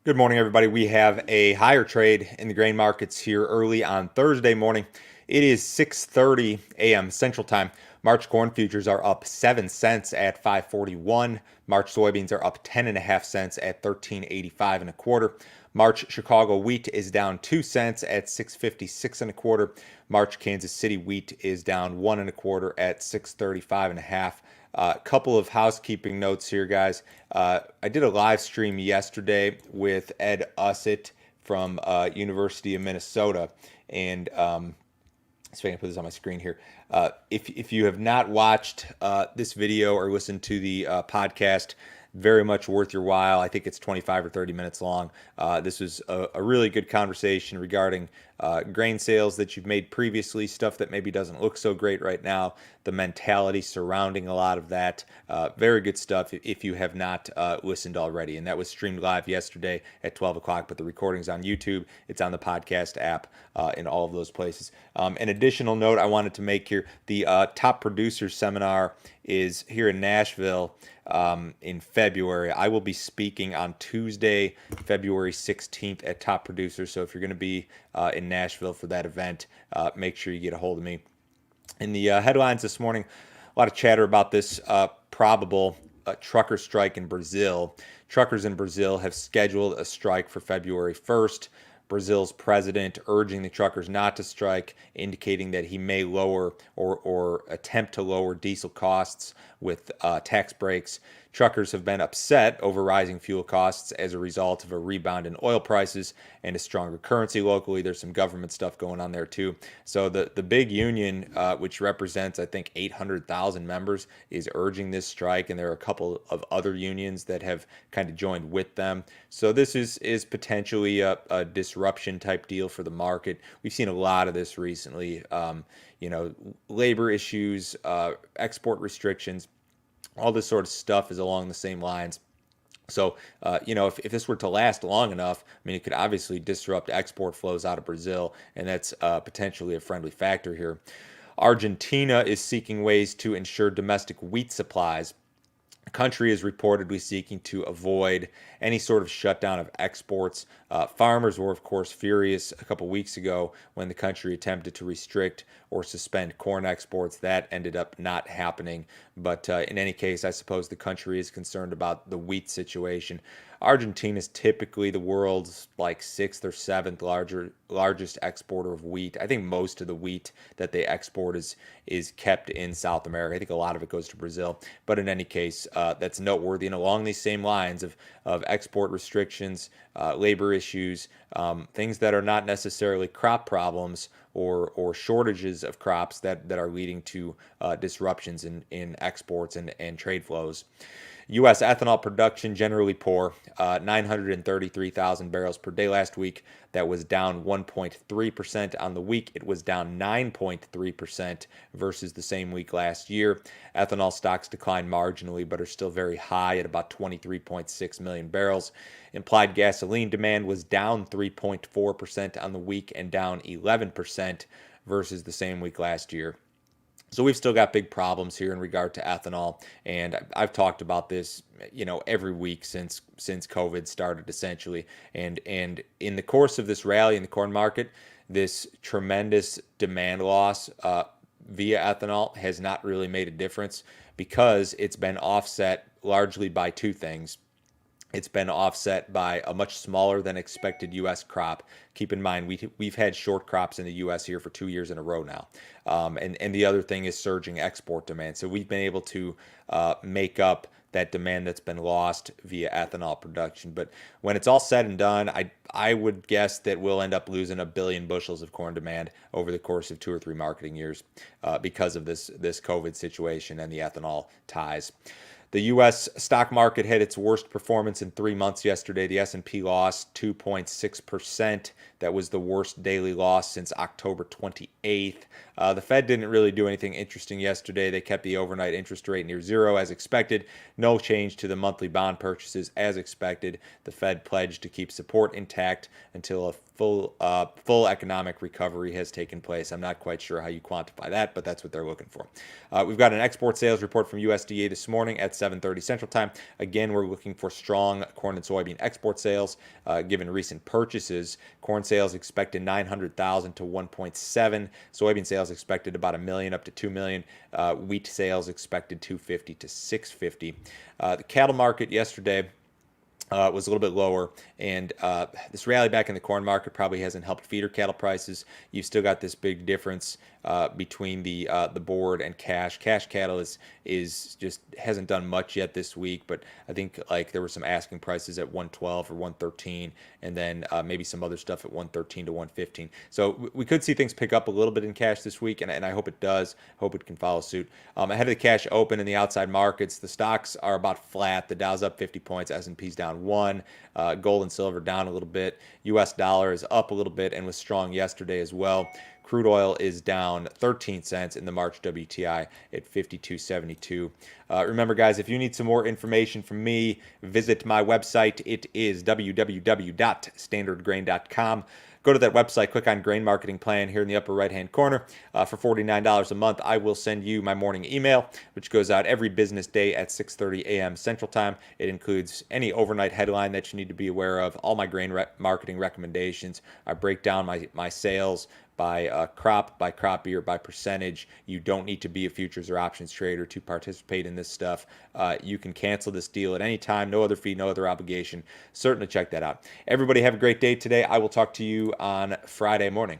Good morning, everybody. We have a higher trade in the grain markets here early on Thursday morning. It is 6:30 a.m. Central Time. March corn futures are up 7 cents at 541. March soybeans are up 10 and a half cents at 13.85 and a quarter. March Chicago wheat is down 2 cents at 656 and a quarter. March Kansas City wheat is down 1 and a quarter at 635 and a half. A couple of housekeeping notes here, guys. I did a live stream yesterday with Ed Ussett from University of Minnesota, and so I can put this on my screen here. If you have not watched this video or listened to the podcast, very much worth your while. I think it's 25 or 30 minutes long. This was a really good conversation regarding grain sales that you've made previously, stuff that maybe doesn't look so great right now, the mentality surrounding a lot of that. Very good stuff if you have not listened already. And that was streamed live yesterday at 12 o'clock, but the recording's on YouTube. It's on the podcast app in all of those places. An additional note I wanted to make here, the Top Producers Seminar is here in Nashville in February. I will be speaking on Tuesday, February 16th at Top Producers. So if you're going to be in Nashville for that event, make sure you get a hold of me. In the headlines this morning, a lot of chatter about this probable trucker strike in Brazil. Truckers in Brazil have scheduled a strike for February 1st. Brazil's president urging the truckers not to strike, indicating that he may lower or attempt to lower diesel costs with tax breaks. Truckers have been upset over rising fuel costs as a result of a rebound in oil prices and a stronger currency locally. There's some government stuff going on there too. So the big union, which represents, I think, 800,000 members, is urging this strike, and there are a couple of other unions that have kind of joined with them. So this is potentially a disruption type deal for the market. We've seen a lot of this recently. Labor issues, export restrictions, all this sort of stuff is along the same lines. So, if this were to last long enough, I mean, it could obviously disrupt export flows out of Brazil, and that's potentially a friendly factor here. Argentina is seeking ways to ensure domestic wheat supplies. The country is reportedly seeking to avoid any sort of shutdown of exports. Farmers were, of course, furious a couple weeks ago when the country attempted to restrict or suspend corn exports. That ended up not happening. But in any case, I suppose the country is concerned about the wheat situation. Argentina is typically the world's like sixth or seventh largest exporter of wheat. I think most of the wheat that they export is kept in South America. I think a lot of it goes to Brazil. But in any case, that's noteworthy. And along these same lines of export restrictions, labor issues, things that are not necessarily crop problems or shortages of crops that are leading to disruptions in exports and trade flows. U.S. ethanol production generally poor, 933,000 barrels per day last week. That was down 1.3% on the week. It was down 9.3% versus the same week last year. Ethanol stocks declined marginally, but are still very high at about 23.6 million barrels. Implied gasoline demand was down 3.4% on the week and down 11% versus the same week last year. So we've still got big problems here in regard to ethanol, and I've talked about this, every week since COVID started, essentially. And in the course of this rally in the corn market, this tremendous demand loss via ethanol has not really made a difference because it's been offset largely by two things. It's been offset by a much smaller than expected U.S. crop. Keep in mind, we've had short crops in the U.S. here for 2 years in a row now. And the other thing is surging export demand. So we've been able to make up that demand that's been lost via ethanol production. But when it's all said and done, I would guess that we'll end up losing 1 billion bushels of corn demand over the course of 2 or 3 marketing years because of this COVID situation and the ethanol ties. The U.S. stock market had its worst performance in 3 months yesterday. The S&P lost 2.6%. That was the worst daily loss since October 28th. The Fed didn't really do anything interesting yesterday. They kept the overnight interest rate near zero as expected. No change to the monthly bond purchases as expected. The Fed pledged to keep support intact until a full economic recovery has taken place. I'm not quite sure how you quantify that, but that's what they're looking for. We've got an export sales report from USDA this morning at 7:30 Central Time. Again, we're looking for strong corn and soybean export sales, given recent purchases. Corn sales expected 900,000 to 1.7. Soybean sales expected about 1 million up to 2 million. Wheat sales expected 250 to 650. The cattle market yesterday was a little bit lower, and this rally back in the corn market probably hasn't helped feeder cattle prices. You've still got this big difference between the board and cash. Cash cattle is just hasn't done much yet this week, but I think like there were some asking prices at 112 or 113, and then maybe some other stuff at 113 to 115. So we could see things pick up a little bit in cash this week, and I hope it does. Hope it can follow suit. Ahead of the cash open in the outside markets, the stocks are about flat. The Dow's up 50 points, S&P's down 1, gold and silver down a little bit. U.S. dollar is up a little bit and was strong yesterday as well. Crude oil is down 13 cents in the March WTI at 52.72. Remember, guys, if you need some more information from me, visit my website. It is www.standardgrain.com. Go to that website, click on Grain Marketing Plan here in the upper right-hand corner. For $49 a month, I will send you my morning email, which goes out every business day at 6:30 a.m. Central Time. It includes any overnight headline that you need to be aware of, all my grain marketing recommendations. I break down my sales by crop year, by percentage. You don't need to be a futures or options trader to participate in this stuff. You can cancel this deal at any time, no other fee, no other obligation. Certainly check that out. Everybody have a great day today. I will talk to you on Friday morning.